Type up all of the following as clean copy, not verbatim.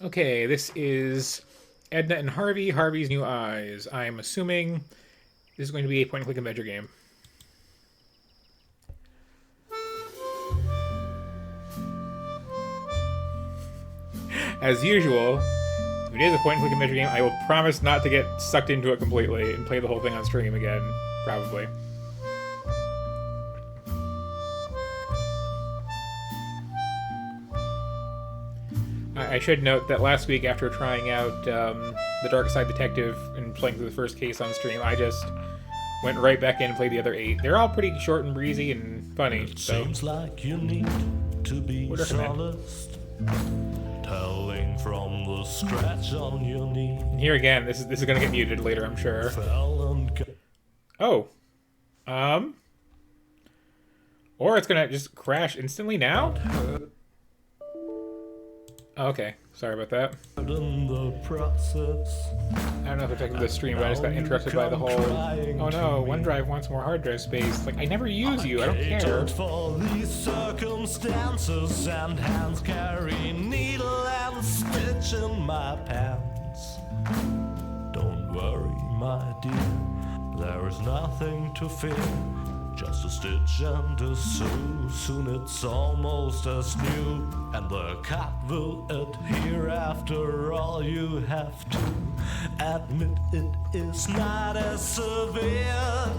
Okay, this is Edna and Harvey, Harvey's New Eyes. I'm assuming this is going to be a point-and-click adventure game. As usual, if it is a point-and-click adventure game, I will promise not to get sucked into it completely and play the whole thing on stream again, probably. I should note that last week, after trying out The Dark Side Detective and playing through the first case on stream, I just went right back in and played the other 8. They're all pretty short and breezy and funny. It so seems like you need to be solaced, telling from the scratch on your knee. And here again, this is gonna get muted later, I'm sure. Oh, or it's gonna just crash instantly now. Okay, sorry about that. I don't know if it affected the stream, but I just got interrupted by the whole, oh no, OneDrive wants more hard drive space. Like, I never use you, I don't care. For these circumstances, and hands carry needle and stitch in my pants. Don't worry, my dear, there is nothing to fear. Just a stitch and a sew, soon it's almost as new, and the cat will adhere after all. You have to admit it is not as severe.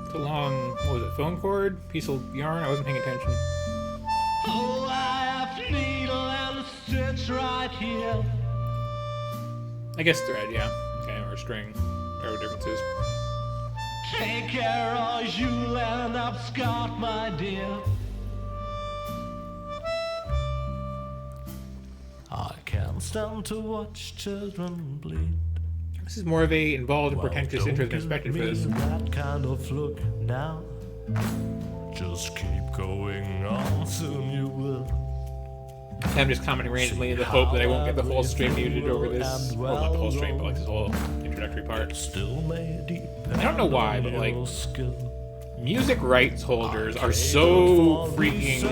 It's a long, what was it, phone cord? Piece of yarn? I wasn't paying attention. Oh, I have needle and a stitch right here. I guess thread, yeah. Okay, or string, whatever the difference is. Take care or you'll end up scarred, my dear. I can't stand to watch children bleed. This is more of a involved and pretentious intro than expected for this. That kind of look now. Just keep going on, soon you will. I'm just commenting randomly in the hope that I won't get the whole stream muted over this. Well, not the whole stream, but like this whole introductory part. I don't know why, but like, music rights holders are so freaking,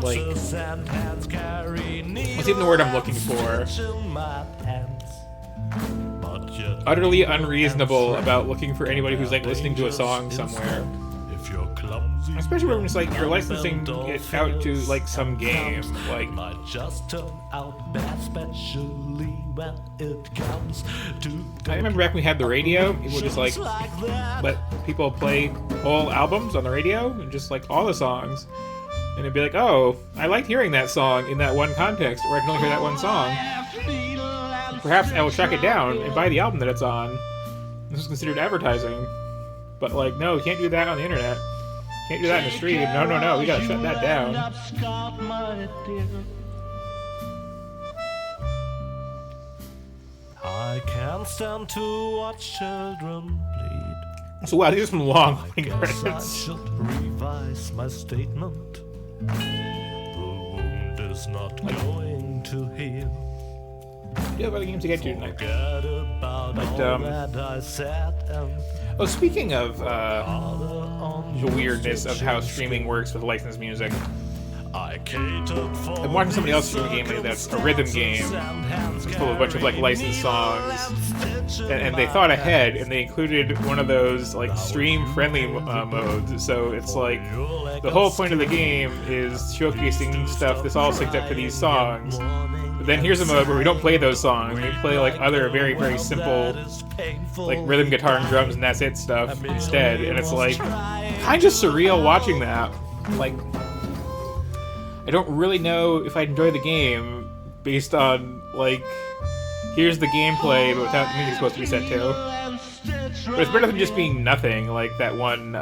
like, what's even the word I'm looking for? Utterly unreasonable about looking for anybody who's like listening to a song somewhere. Especially when it's like you're licensing it out to like some game. Like, I remember back when we had the radio, it would just like let people play whole albums on the radio and just like all the songs. And it'd be like, oh, I liked hearing that song in that one context, or I can only hear that one song. Perhaps I will track it down and buy the album that it's on. This is considered advertising. But like, no, you can't do that on the internet. Can't do that in the stream. No, we gotta shut that down. I can't stand to watch children bleed. So wow, these are some long credits. I credits. should revise my statement. The wound is not going to heal. We have other games to get to tonight. But, that I said and oh, speaking of the weirdness of how streaming works with licensed music, I'm watching somebody else stream a game lately that's a rhythm game. It's full of a bunch of like licensed songs, and they thought ahead and they included one of those like stream-friendly modes. So it's like the whole point of the game is showcasing stuff that's all synced up to these songs. But then here's a mode where we don't play those songs. We play like other very, very simple like rhythm, guitar, and drums and that's it stuff instead. And it's like kind of surreal watching that. Like, I don't really know if I enjoy the game based on like, here's the gameplay but without the music supposed to be set to. But it's better than just being nothing, like that one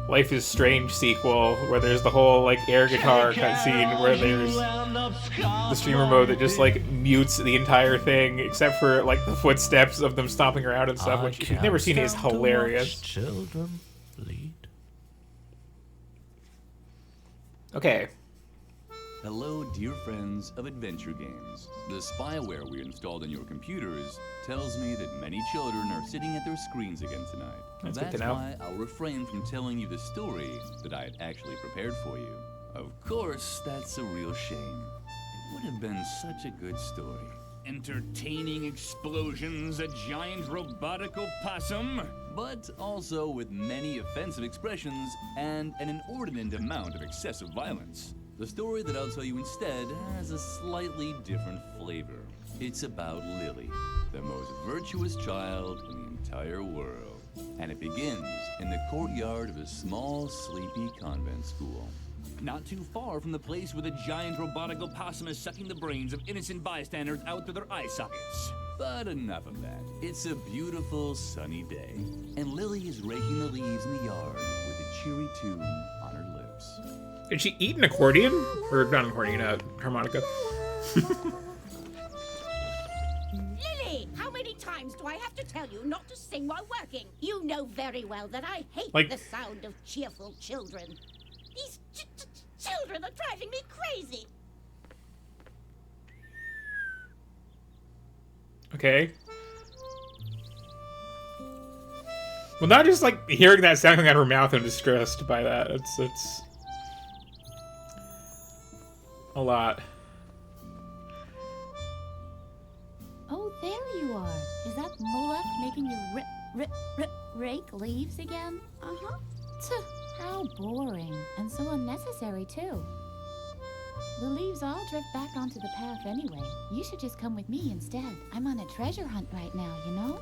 Life is Strange sequel where there's the whole like air guitar cutscene where there's the streamer mode that just like mutes the entire thing except for like the footsteps of them stomping around and stuff, which if you've never seen it is hilarious. Okay. Hello, dear friends of adventure games. The spyware we installed on your computers tells me that many children are sitting at their screens again tonight. That's good to know. Why I'll refrain from telling you the story that I had actually prepared for you. Of course, that's a real shame. It would have been such a good story. Entertaining explosions, a giant robotic opossum, but also with many offensive expressions and an inordinate amount of excessive violence. The story that I'll tell you instead has a slightly different flavor. It's about Lily, the most virtuous child in the entire world. And it begins in the courtyard of a small, sleepy convent school. Not too far from the place where the giant robotic opossum is sucking the brains of innocent bystanders out through their eye sockets. But enough of that. It's a beautiful, sunny day, and Lily is raking the leaves in the yard with a cheery tune on her lips. Did she eat an accordion? Or not an accordion, a harmonica. Lily, how many times do I have to tell you not to sing while working? You know very well that I hate the sound of cheerful children. These children are driving me crazy. Okay. Well, not just like hearing that sound coming out of her mouth, I'm distressed by that. It's a lot. Oh, there you are. Is that Molech making you rake leaves again? Uh-huh. How boring, and so unnecessary, too. The leaves all drift back onto the path anyway. You should just come with me instead. I'm on a treasure hunt right now, you know?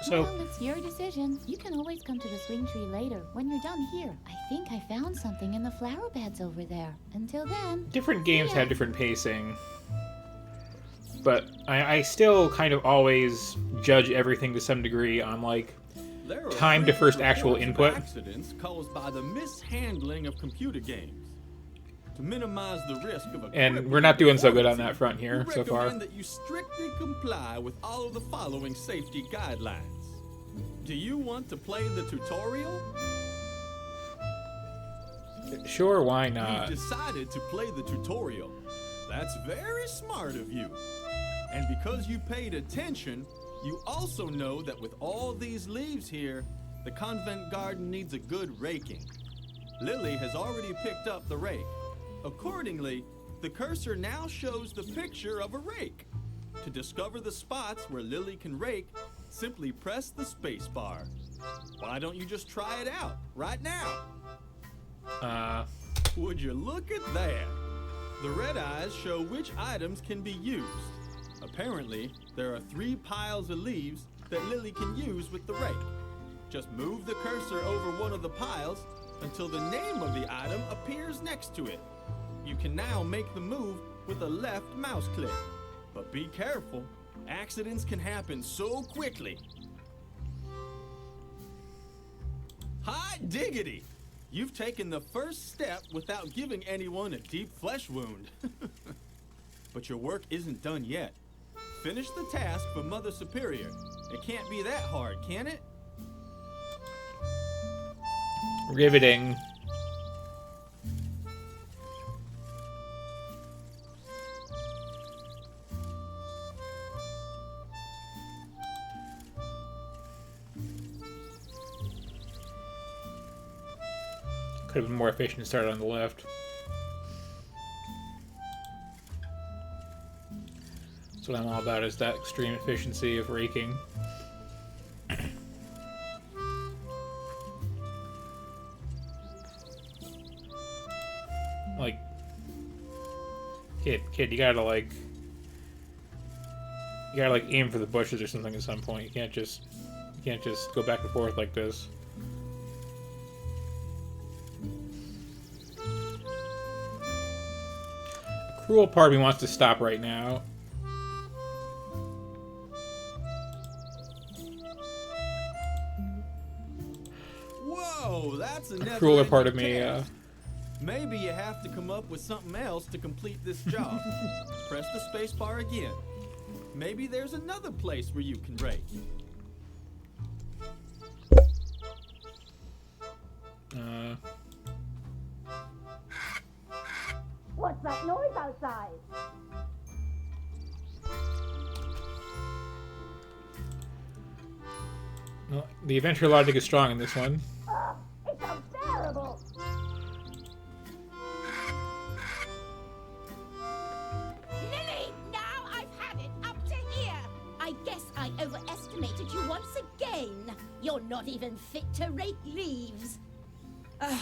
So, well, it's your decision. You can always come to the swing tree later, when you're done here. I think I found something in the flower beds over there. Until then... different games have different pacing. But I still kind of always judge everything to some degree on, like, time to first actual input. Accidents caused by the mishandling of computer games. To minimize the risk of and we're not doing so good on that front here so far. That you strictly comply with all of the following safety guidelines. Do you want to play the tutorial? Sure, why not? You've decided to play the tutorial. That's very smart of you. And because you paid attention, you also know that with all these leaves here, the convent garden needs a good raking. Lily has already picked up the rake. Accordingly, the cursor now shows the picture of a rake. To discover the spots where Lily can rake, simply press the space bar. Why don't you just try it out right now? Would you look at that? The red eyes show which items can be used. Apparently, there are 3 piles of leaves that Lily can use with the rake. Just move the cursor over one of the piles until the name of the item appears next to it. You can now make the move with a left mouse click. But be careful, accidents can happen so quickly. Hot diggity! You've taken the first step without giving anyone a deep flesh wound. But your work isn't done yet. Finish the task for Mother Superior. It can't be that hard, can it? Riveting. Could have been more efficient to start on the left. That's what I'm all about, is that extreme efficiency of raking. Like, kid, you gotta aim for the bushes or something at some point. You can't just go back and forth like this. A cruel part of me wants to stop right now. Whoa, that's a crueler part of me, Maybe you have to come up with something else to complete this job. Press the space bar again. Maybe there's another place where you can rake. What's that noise outside? Well, the adventure logic is strong in this one. It's unbearable. insane! You're not even fit to rake leaves. Ugh.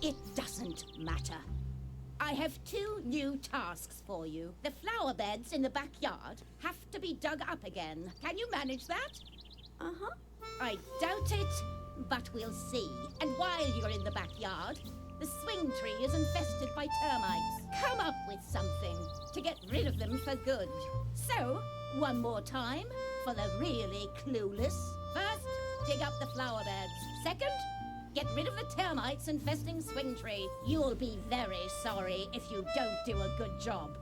It doesn't matter. I have 2 new tasks for you. The flower beds in the backyard have to be dug up again. Can you manage that? Uh-huh. I doubt it, but we'll see. And while you're in the backyard, the swing tree is infested by termites. Come up with something to get rid of them for good. So, one more time for the really clueless. First, dig up the flower beds. Second, get rid of the termites infesting swing tree. You'll be very sorry if you don't do a good job.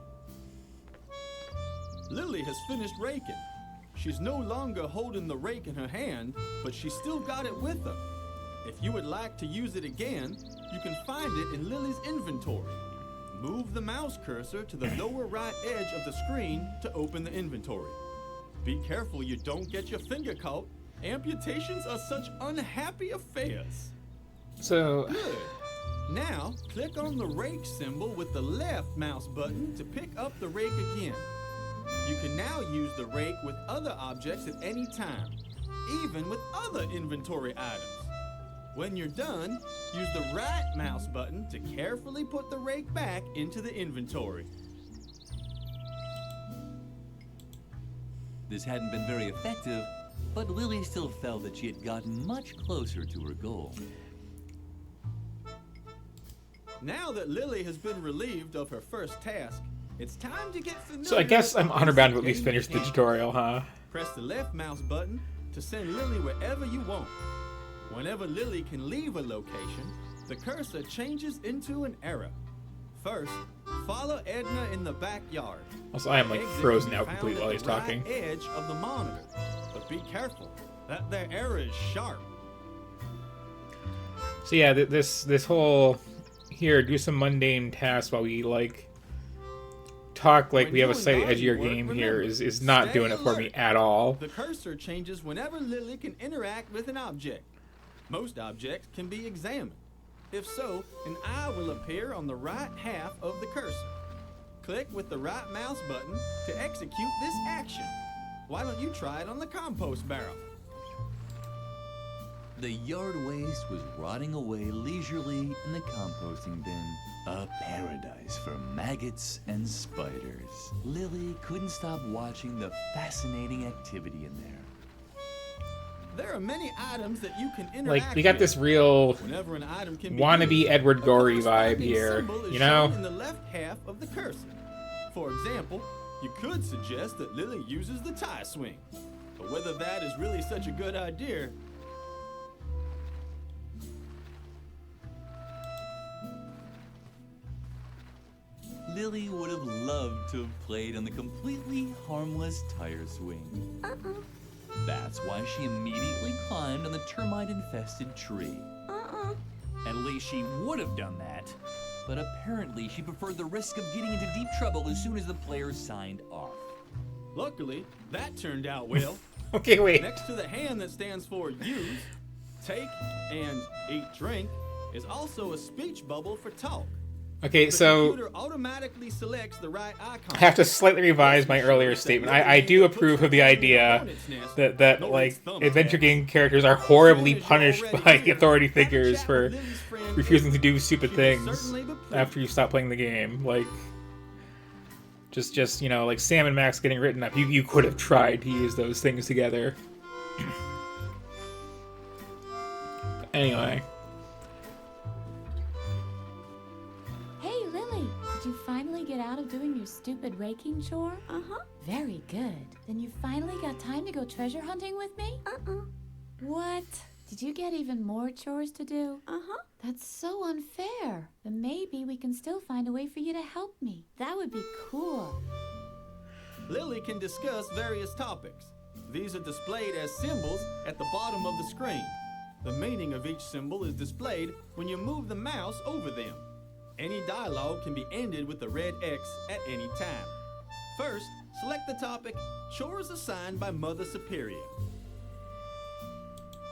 Lily has finished raking. She's no longer holding the rake in her hand, but she's still got it with her. If you would like to use it again, you can find it in Lily's inventory. Move the mouse cursor to the lower right edge of the screen to open the inventory. Be careful you don't get your finger caught. Amputations are such unhappy affairs. So, Good. Now, click on the rake symbol with the left mouse button to pick up the rake again. You can now use the rake with other objects at any time, even with other inventory items. When you're done, use the right mouse button to carefully put the rake back into the inventory. This hadn't been very effective, but Lily still felt that she had gotten much closer to her goal. Now that Lily has been relieved of her first task, it's time to get familiar. so I guess I'm honor bound to at least with finish the tutorial, huh? Press the left mouse button to send Lily wherever you want. Whenever Lily can leave a location, the cursor changes into an arrow. First, follow Edna in the backyard. Also, I am like Exit frozen can be out found completely at while he's the right talking. edge of the monitor, but be careful. That their arrow is sharp. So yeah, this whole here, do some mundane tasks while we like talk like When we have a doing slightly garden edgier work, game remember, here is not stay doing it for me alert. at all. The cursor changes whenever Lily can interact with an object. Most objects can be examined. If so, an eye will appear on the right half of the cursor. Click with the right mouse button to execute this action. Why don't you try it on the compost barrel? The yard waste was rotting away leisurely in the composting bin. A paradise for maggots and spiders. Lily couldn't stop watching the fascinating activity in there. There are many items that you can interact Like we got with. this real Whenever an item can be wannabe used, Edward a Gorey vibe corresponding here, symbol is you know? shown in the left half of the cursor. For example, you could suggest that Lily uses the tie swing. But whether that is really such a good idea, Lily would have loved to have played on the completely harmless tire swing. That's why she immediately climbed on the termite-infested tree. At least she would have done that. But apparently she preferred the risk of getting into deep trouble as soon as the players signed off. luckily, that turned out well. Okay, wait. Next to the hand that stands for use, take, and eat drink is also a speech bubble for talk. Okay, The so computer automatically selects the right icon. I have to slightly revise my earlier statement. I do approve of the idea that like adventure game characters are horribly punished by authority figures for refusing to do stupid things after you stop playing the game. Like just you know, like Sam and Max getting written up. You could have tried to use those things together. Anyway. Hey, Lily, did you finally get out of doing your stupid raking chore? Uh-huh. Very good. Then you finally got time to go treasure hunting with me? What? Did you get even more chores to do? Uh-huh. That's so unfair. But maybe we can still find a way for you to help me. That would be cool. Lily can discuss various topics. These are displayed as symbols at the bottom of the screen. The meaning of each symbol is displayed when you move the mouse over them. Any dialogue can be ended with the red X at any time. First, select the topic, Chores Assigned by Mother Superior.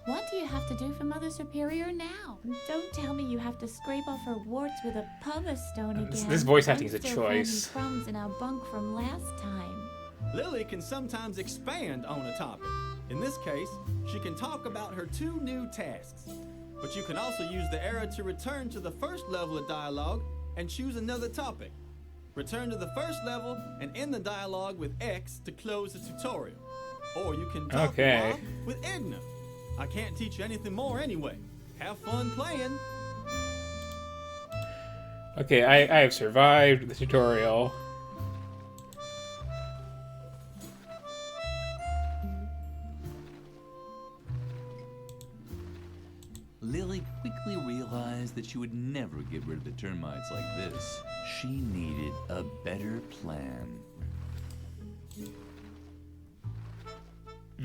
What do you have to do for Mother Superior now? Don't tell me you have to scrape off her warts with a pumice stone again. This voice acting I'm is a still finding choice. crumbs in our bunk from last time. Lily can sometimes expand on a topic. In this case, she can talk about her 2 new tasks. But you can also use the arrow to return to the first level of dialogue and choose another topic. Return to the first level and end the dialogue with X to close the tutorial. Or you can talk more with Edna. I can't teach you anything more anyway. Have fun playing. Okay, I have survived the tutorial. Lily quickly realized that she would never get rid of the termites like this. She needed a better plan.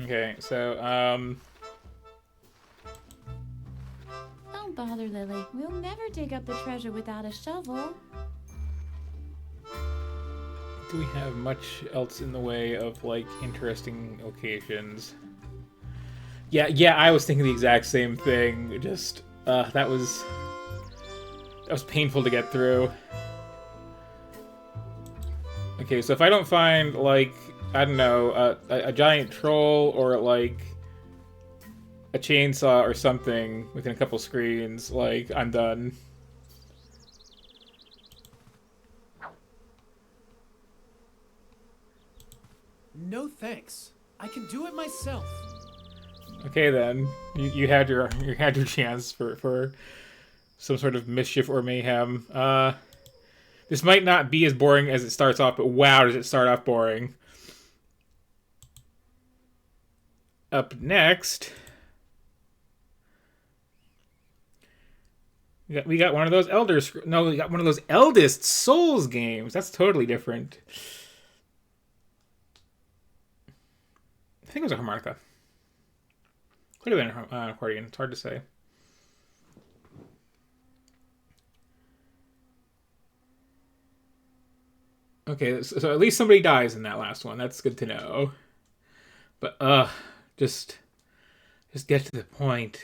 Okay, so, Don't bother, Lily. We'll never dig up the treasure without a shovel. do we have much else in the way of, like, interesting locations? Yeah, I was thinking the exact same thing. Just, that was painful to get through. Okay, so if I don't find, like, I don't know, a giant troll or, like, a chainsaw or something within a couple screens, like, I'm done. No thanks. I can do it myself. Okay then, you had your chance for some sort of mischief or mayhem. This might not be as boring as it starts off, but wow, does it start off boring. Up next, we got one of those we got one of those Eldest Souls games. That's totally different. I think it was a harmonica. Could have been an accordion. It's hard to say. Okay, so at least somebody dies in that last one. That's good to know. But just get to the point.